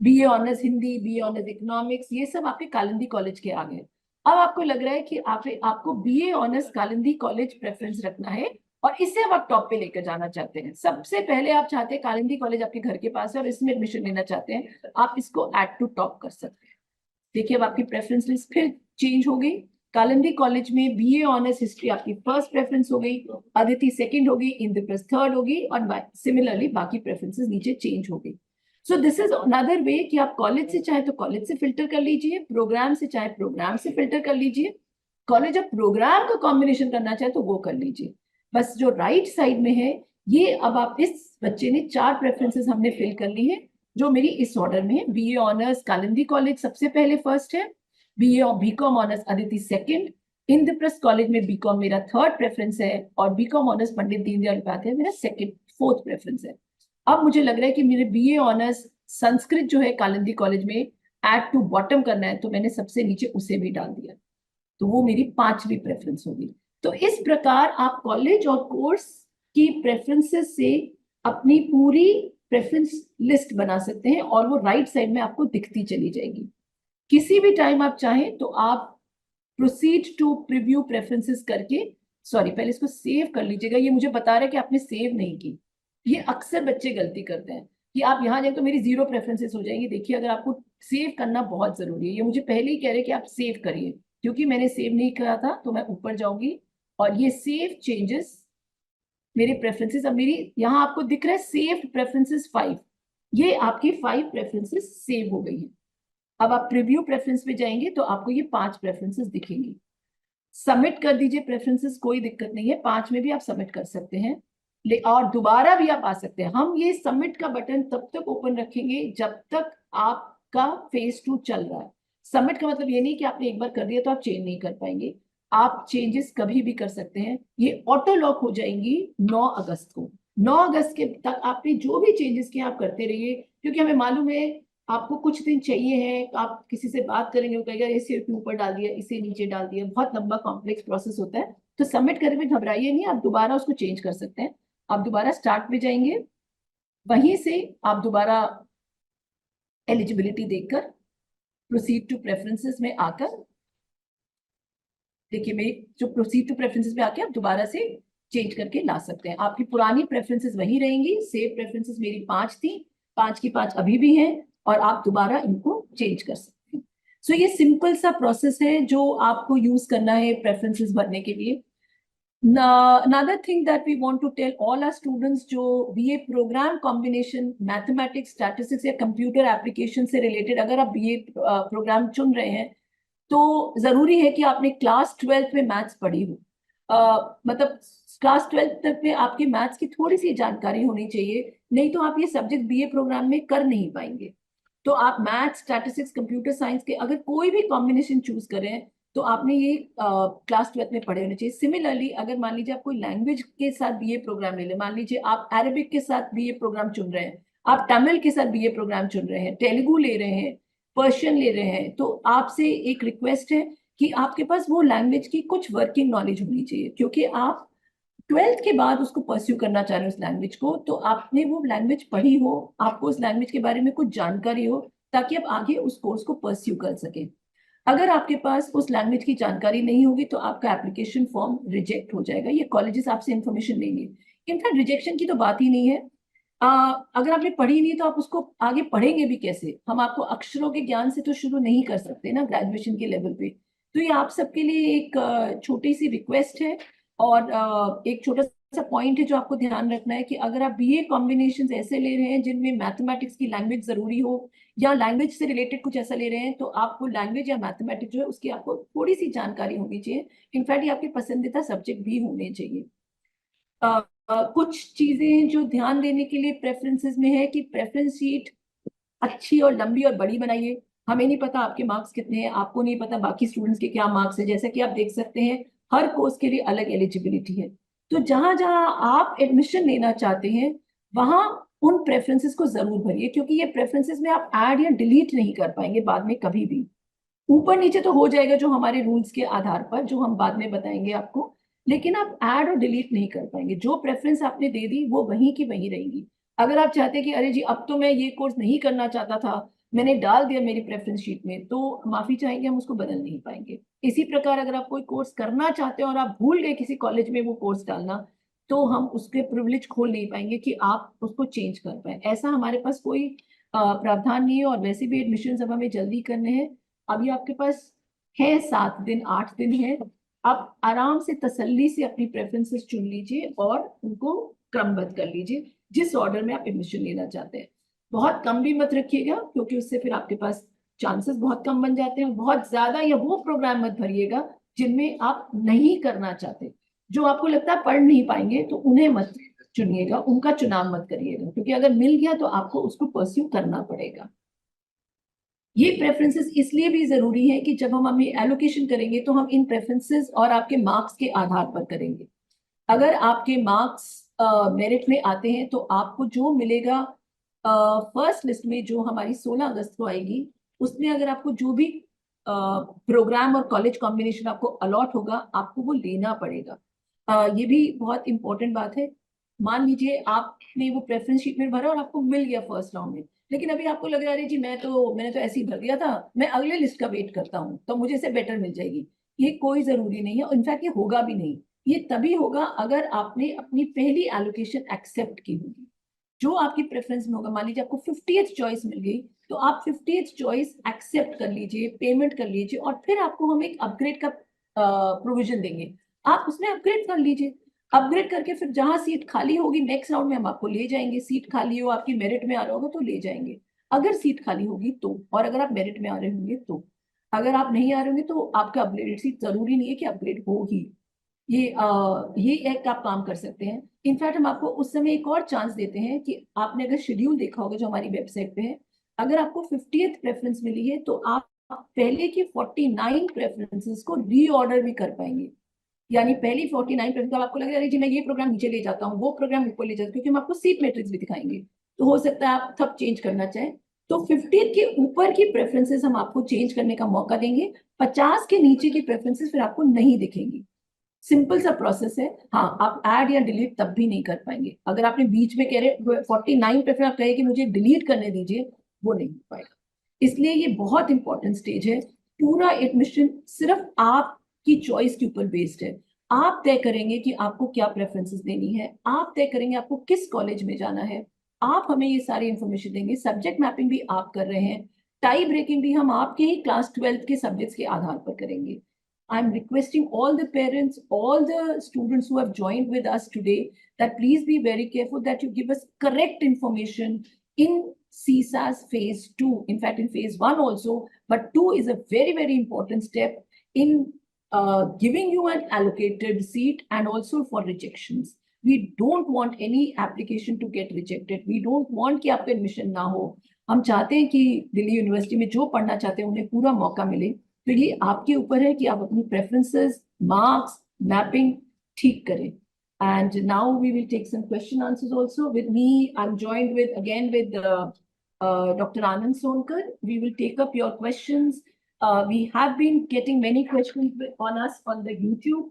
BA honours Hindi, BA honours economics, ये सब आपके कालिंदी कॉलेज के आ गए। अब आपको लग रहा है कि आपको BA honours Kalindi college preference रखना है और इसे अब आप टॉप पे लेकर जाना चाहते हैं। सबसे पहले आप चाहते हैं कालिंदी कॉलेज आपके घर के पास है और इसमें एडमिशन लेना चाहते हैं, तो आप इसको ऐड टू टॉप कर सकते हैं। देखिए अब आपकी प्रेफरेंस लिस्ट फिर चेंज हो गई। कालिंदी कॉलेज में बीए ऑनर्स हिस्ट्री आपकी फर्स्ट प्रेफरेंस हो गई, अदिति सेकंड हो गई, इंद्रप्रस्थ थर्ड हो गई, और सिमिलरली बाकी प्रेफरेंसेस नीचे चेंज हो गई। So this is another way कि आप कॉलेज से चाहे तो कॉलेज से फिल्टर कर लीजिए, प्रोग्राम से चाहे प्रोग्राम से फिल्टर कर लीजिए, कॉलेज और प्रोग्राम का कॉम्बिनेशन करना चाहे तो वो कर लीजिए। बस जो राइट साइड में है ये, अब आप इस बच्चे ने 4 प्रेफरेंसेस हमने फिल कर ली है जो मेरी इस ऑर्डर में है। बीए ऑनर्स कालिंदी कॉलेज सबसे पहले फर्स्ट है, बीए और BCom honours Aditi second, Indraprastha college में बीकॉम मेरा थर्ड प्रेफरेंस है, और बीकॉम ऑनर्स पंडित दीनदयाल उपाध्याय मेरा फोर्थ प्रेफरेंस है। अब मुझे लग रहा है कि मेरे बीए ऑनर्स संस्कृत जो है कालिंदी कॉलेज में ऐड टू बॉटम करना है, तो मैंने सबसे नीचे उसे भी डाल दिया, तो वो मेरी 5वीं प्रेफरेंस होगी। तो इस प्रकार आप कॉलेज और कोर्स की प्रेफरेंसेस से अपनी पूरी प्रेफरेंस लिस्ट बना सकते हैं और वो राइट साइड में आपको दिखती चली जाएगी। किसी भी टाइम आप चाहें तो आप प्रोसीड टू प्रीव्यू प्रेफरेंसेस करके, सॉरी पहले इसको सेव कर लीजिएगा। ये मुझे बता रहा है कि आपने सेव नहीं की, ये अक्सर बच्चे गलती करते हैं कि आप यहाँ जाए तो मेरी 0 प्रेफरेंसेस हो जाएंगी। देखिए अगर आपको सेव करना बहुत जरूरी है, ये मुझे पहले ही कह रहे हैं कि आप सेव करिए, क्योंकि मैंने सेव नहीं करा था तो मैं ऊपर जाऊंगी और ये सेव चेंजेस मेरे प्रेफरेंसेस, अब मेरी यहाँ आपको दिख रहा है सेव्ड प्रेफरेंसेस 5, ये आपकी 5 प्रेफरेंसेस सेव हो गई है। अब आप प्रीव्यू प्रेफरेंस पे जाएंगे तो आपको ये 5 प्रेफरेंसेस दिखेंगी। सबमिट कर दीजिए प्रेफरेंसेस, कोई दिक्कत नहीं है, 5 में भी आप सबमिट कर सकते हैं, और दोबारा भी आप आ सकते हैं। हम ये सबमिट का बटन तब तक ओपन रखेंगे जब तक आपका फेज 2 चल रहा है। सबमिट का मतलब ये नहीं कि आपने एक बार कर दिया तो आप चेंज नहीं कर पाएंगे, आप चेंजेस कभी भी कर सकते हैं। ये ऑटो लॉक हो जाएंगी 9 अगस्त को। 9 अगस्त के तक आपने जो भी चेंजेस किए आप करते रहिए, क्योंकि हमें मालूम है आपको कुछ दिन चाहिए है, आप किसी से बात करेंगे, वो कहेगा इसे ऊपर डाल दिया, इसे नीचे डाल दिया, बहुत लंबा कॉम्प्लेक्स प्रोसेस होता है। तो सबमिट करने में घबराइए नहीं, आप दोबारा उसको चेंज कर सकते हैं। आप दोबारा स्टार्ट में जाएंगे, वहीं से आप दोबारा एलिजिबिलिटी देखकर प्रोसीड टू प्रेफरेंसेस में आकर, देखिए मेरी जो प्रोसीड टू प्रेफरेंसेस में आके आप दोबारा से चेंज करके ला सकते हैं। आपकी पुरानी प्रेफरेंसेस वही रहेंगी, सेव प्रेफरेंसेस मेरी 5 थी, 5 की 5 अभी भी हैं, और आप दोबारा इनको चेंज कर सकते हैं। सो ये सिंपल सा प्रोसेस है जो आपको यूज करना है प्रेफरेंसेस भरने के लिए। Another thing that we want to tell all our students जो BA program combination mathematics, statistics या कंप्यूटर एप्लीकेशन से रिलेटेड अगर आप BA प्रोग्राम चुन रहे हैं तो जरूरी है कि आपने क्लास 12th में मैथ्स पढ़ी हो, मतलब क्लास 12th तक में आपके मैथ्स की थोड़ी सी जानकारी होनी चाहिए, नहीं तो आप ये सब्जेक्ट BA प्रोग्राम में कर नहीं पाएंगे। तो आप मैथ्स, स्टैटिस्टिक्स, कंप्यूटर साइंस के अगर कोई भी कॉम्बिनेशन चूज करें तो आपने ये क्लास 12 में पढ़े होने चाहिए। सिमिलरली अगर मान लीजिए आप कोई लैंग्वेज के साथ बीए प्रोग्राम ले लें, मान लीजिए आप अरेबिक के साथ बीए प्रोग्राम चुन रहे हैं, आप तमिल के साथ बीए प्रोग्राम चुन रहे हैं, तेलुगु ले रहे हैं, पर्शियन ले रहे हैं, तो आपसे एक रिक्वेस्ट है कि आपके पास वो लैंग्वेज की कुछ वर्किंग नॉलेज होनी चाहिए, क्योंकि आप 12th के बाद उसको परस्यू करना चाह रहे हो उस लैंग्वेज को, तो आपने वो लैंग्वेज पढ़ी हो, आपको उस लैंग्वेज के बारे में कुछ जानकारी हो, ताकि आप आगे उस कोर्स को परस्यू कर सके। अगर आपके पास उस लैंग्वेज की जानकारी नहीं होगी तो आपका एप्लीकेशन फॉर्म रिजेक्ट हो जाएगा, ये कॉलेजेस आपसे इंफॉर्मेशन लेंगे। इनफैक्ट रिजेक्शन की तो बात ही नहीं है, अगर आपने पढ़ी नहीं तो आप उसको आगे पढ़ेंगे भी कैसे? हम आपको अक्षरों के ज्ञान से तो शुरू नहीं कर सकते ना ग्रेजुएशन के लेवल पे। तो ये आप सबके लिए एक छोटी सी रिक्वेस्ट है, और एक छोटा सा पॉइंट है जो आपको ध्यान रखना है कि अगर आप बीए कॉम्बिनेशन ऐसे ले रहे हैं जिनमें मैथमेटिक्स की लैंग्वेज जरूरी हो, या लैंग्वेज से रिलेटेड कुछ ऐसा ले रहे हैं, तो आपको लैंग्वेज या मैथमेटिक्स जो है उसकी आपको थोड़ी सी जानकारी होनी चाहिए। इनफैक्ट ये आपके पसंदीदा सब्जेक्ट भी होने चाहिए। कुछ चीजें जो ध्यान देने के लिए प्रेफरेंसेस में है कि प्रेफरेंस शीट अच्छी और लंबी और बड़ी बनाइए। हमें नहीं पता आपके मार्क्स कितने हैं, आपको नहीं पता बाकी स्टूडेंट्स के क्या मार्क्स है, जैसा कि आप देख सकते हैं हर कोर्स के लिए अलग एलिजिबिलिटी है। तो जहां जहां आप एडमिशन लेना चाहते हैं वहां उन प्रेफरेंसेस को जरूर भरिए, क्योंकि ये प्रेफरेंसेस में आप ऐड या डिलीट नहीं कर पाएंगे बाद में कभी भी। ऊपर नीचे तो हो जाएगा जो हमारे रूल्स के आधार पर, जो हम बाद में बताएंगे आपको, लेकिन आप ऐड और डिलीट नहीं कर पाएंगे। जो प्रेफरेंस आपने दे दी वो वहीं की वहीं रहेगी। अगर आप चाहते हैं कि अरे जी अब तो मैं ये कोर्स नहीं करना चाहता था, मैंने डाल दिया मेरी प्रेफरेंस शीट में, तो माफी चाहेंगे, हम उसको बदल नहीं पाएंगे। इसी प्रकार अगर आप कोई कोर्स करना चाहते हैं और आप भूल गए किसी कॉलेज में वो कोर्स डालना, तो हम उसके प्रिविलेज खोल नहीं पाएंगे कि आप उसको चेंज कर पाए। ऐसा हमारे पास कोई प्रावधान नहीं है। और वैसे भी एडमिशन अब हमें जल्दी करने हैं, अभी आपके पास है 7 दिन 8 दिन है, आप आराम से तसल्ली से अपनी प्रेफरेंसेस चुन लीजिए और उनको क्रमबद्ध कर लीजिए जिस ऑर्डर में आप एडमिशन लेना चाहते हैं। बहुत कम भी मत रखिएगा, क्योंकि उससे फिर आपके पास चांसेस बहुत कम बन जाते हैं। बहुत ज्यादा या वो प्रोग्राम मत भरिएगा जिनमें आप नहीं करना चाहते, जो आपको लगता है पढ़ नहीं पाएंगे, तो उन्हें मत चुनिएगा, उनका चुनाव मत करिएगा, क्योंकि अगर मिल गया तो आपको उसको परस्यू करना पड़ेगा। ये प्रेफरेंसेस इसलिए भी जरूरी है कि जब हम हमें एलोकेशन करेंगे तो हम इन प्रेफरेंसेस और आपके मार्क्स के आधार पर करेंगे। अगर आपके मार्क्स मेरिट में आते हैं तो आपको जो मिलेगा फर्स्ट लिस्ट में, जो हमारी 16 अगस्त को आएगी, उसमें अगर आपको जो भी प्रोग्राम और कॉलेज कॉम्बिनेशन आपको अलॉट होगा, आपको वो लेना पड़ेगा। ये भी बहुत इंपॉर्टेंट बात है। मान लीजिए आपने वो प्रेफरेंस शीट में भरा और आपको मिल गया फर्स्ट राउंड में, लेकिन अभी आपको लग रहा है जी मैंने तो ऐसे ही भर दिया था, मैं अगले लिस्ट का वेट करता हूँ तो मुझे इससे बेटर मिल जाएगी। ये कोई जरूरी नहीं है, इनफैक्ट ये होगा भी नहीं। ये तभी होगा अगर आपने अपनी पहली एलोकेशन एक्सेप्ट की होगी, जो आपकी प्रेफरेंस में होगा। मान लीजिए आपको 50th चॉइस मिल गई, तो आप 50th चॉइस एक्सेप्ट कर लीजिए, पेमेंट कर लीजिए, और फिर आपको हम एक अपग्रेड का प्रोविजन देंगे, आप उसमें अपग्रेड कर लीजिए। अपग्रेड करके फिर जहां सीट खाली होगी नेक्स्ट राउंड में हम आपको ले जाएंगे। सीट खाली हो, आपकी मेरिट में आ रहा होगा तो ले जाएंगे, अगर सीट खाली होगी तो, और अगर आप मेरिट में आ रहे होंगे तो। अगर आप नहीं आ रहे होंगे तो आपका अपग्रेडेड सीट जरूरी नहीं है कि अपग्रेड होगी। ये एक आप काम कर सकते हैं। इनफैक्ट हम आपको उस समय एक और चांस देते हैं कि आपने अगर शेड्यूल देखा होगा जो हमारी वेबसाइट पे है, अगर आपको 50th प्रेफरेंस मिली है तो आप पहले की 49 प्रेफरेंसेस को रीऑर्डर भी कर पाएंगे। यानी पहली 49 प्रेफरेंस, आपको लगेगा अरे जी मैं ये प्रोग्राम नीचे ले जाता हूँ, वो प्रोग्राम ऊपर ले जाता हूँ, क्योंकि हम आपको सीट मैट्रिक्स भी दिखाएंगे, तो हो सकता है आप तब चेंज करना चाहें। तो 50 के ऊपर की प्रेफरेंसेस हम आपको चेंज करने का मौका देंगे, 50 के नीचे की प्रेफरेंसेस फिर आपको नहीं दिखेंगी। सिंपल सा प्रोसेस है। हाँ, आप ऐड या डिलीट तब भी नहीं कर पाएंगे। अगर आपने बीच में कह रहे 49 प्रेफरेंस आप कहे कि मुझे डिलीट करने दीजिए, वो नहीं हो पाएगा। इसलिए ये बहुत इंपॉर्टेंट स्टेज है। पूरा एडमिशन सिर्फ आपकी चॉइस के ऊपर बेस्ड है। आप तय करेंगे कि आपको क्या प्रेफरेंसेस देनी है, आप तय करेंगे आपको किस कॉलेज में जाना है, आप हमें ये सारी इंफॉर्मेशन देंगे। सब्जेक्ट मैपिंग भी आप कर रहे हैं, टाई ब्रेकिंग भी हम आपके ही क्लास 12th के सब्जेक्ट्स के आधार पर करेंगे। I'm requesting all the parents, all the students who have joined with us today, that please be very careful that you give us correct information in CSAS phase 2. In fact, in phase 1 also, but 2 is a very, very important step in giving you an allocated seat and also for rejections. We don't want any application to get rejected. We don't want कि आपका admission ना हो। हम चाहते हैं कि Delhi university में जो पढ़ना चाहते हैं उन्हें पूरा मौका मिले। तो ये आपके ऊपर है कि आप अपनी प्रेफरेंसेस, मार्क्स, मैपिंग ठीक करें. And now we will take some question answers also. With me, I'm joined with Dr. Anand Sonkar. We will take up your questions. We have been getting many questions on us on the YouTube.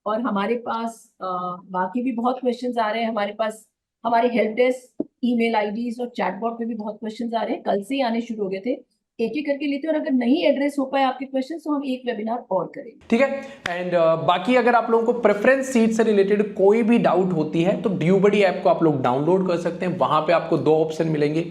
और हमारे पास बाकी भी बहुत questions आ रहे हैं. हमारे पास हमारे help desk, email IDs और चैटबॉट पे भी बहुत क्वेश्चंस आ रहे हैं. कल से ही आने शुरू हो गए थे. एक एक करके लेते हैं और अगर नहीं एड्रेस हो पाए आपके क्वेश्चन तो हम एक वेबिनार और करेंगे. ठीक है. एंड बाकी अगर आप लोगों को प्रेफरेंस सीट से रिलेटेड कोई भी डाउट होती है तो ड्यूबडी ऐप को आप लोग डाउनलोड कर सकते हैं. वहां पे आपको दो ऑप्शन मिलेंगे.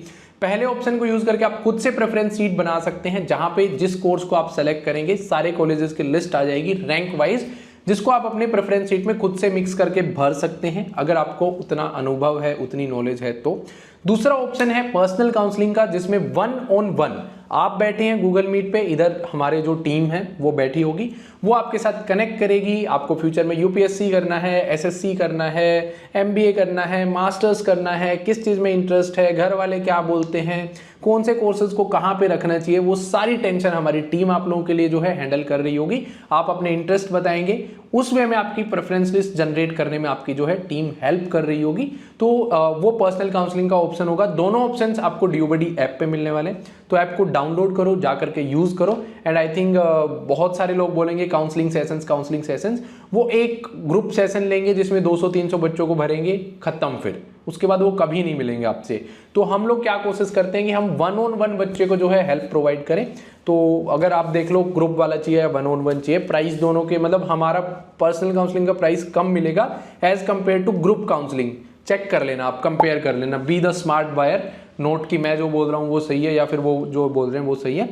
पहले ऑप्शन को यूज करके आप खुद से प्रेफरेंस सीट बना सकते हैं, जहां पे जिस कोर्स को आप सेलेक्ट करेंगे सारे कॉलेजेस की लिस्ट आ जाएगी रैंक वाइज, जिसको आप अपने प्रेफरेंस सीट में खुद से मिक्स करके भर सकते हैं अगर आपको उतना अनुभव है, उतनी नॉलेज है तो. दूसरा ऑप्शन है पर्सनल काउंसलिंग का, जिसमें 1-on-1 आप बैठे हैं गूगल मीट पे, इधर हमारे जो टीम है वो बैठी होगी, वो आपके साथ कनेक्ट करेगी. आपको फ्यूचर में यूपीएससी करना है, एसएससी करना है, एमबीए करना है, मास्टर्स करना है, किस चीज़ में इंटरेस्ट है, घर वाले क्या बोलते हैं, कौन से कोर्सेज को कहाँ पे रखना चाहिए, वो सारी टेंशन हमारी टीम आप लोगों के लिए जो है हैंडल कर रही होगी. आप अपने इंटरेस्ट बताएंगे, उस वे में आपकी प्रेफरेंस लिस्ट जनरेट करने में आपकी जो है टीम हेल्प कर रही होगी. तो वो पर्सनल काउंसलिंग का ऑप्शन होगा. दोनों ऑप्शंस आपको ड्यूबडी ऐप पे मिलने वाले, तो ऐप को डाउनलोड करो, जा करके यूज करो. एंड आई थिंक बहुत सारे लोग बोलेंगे काउंसलिंग सेशंस, वो एक ग्रुप सेशन लेंगे जिसमें 200-300 बच्चों को भरेंगे, खत्म. फिर उसके बाद वो कभी नहीं मिलेंगे आपसे. तो हम लोग क्या कोशिश करते हैं कि हम 1-on-1 बच्चे को जो है हेल्प प्रोवाइड करें. तो अगर आप देख लो ग्रुप वाला चाहिए या 1-on-1 चाहिए, प्राइस दोनों के मतलब हमारा पर्सनल काउंसलिंग का प्राइस कम मिलेगा as compare to group counselling. Check कर लेना, आप कंपेयर कर लेना. Be the smart buyer, note की मैं जो बोल रहा हूँ वो सही है या फिर वो जो बोल रहे हैं वो सही है.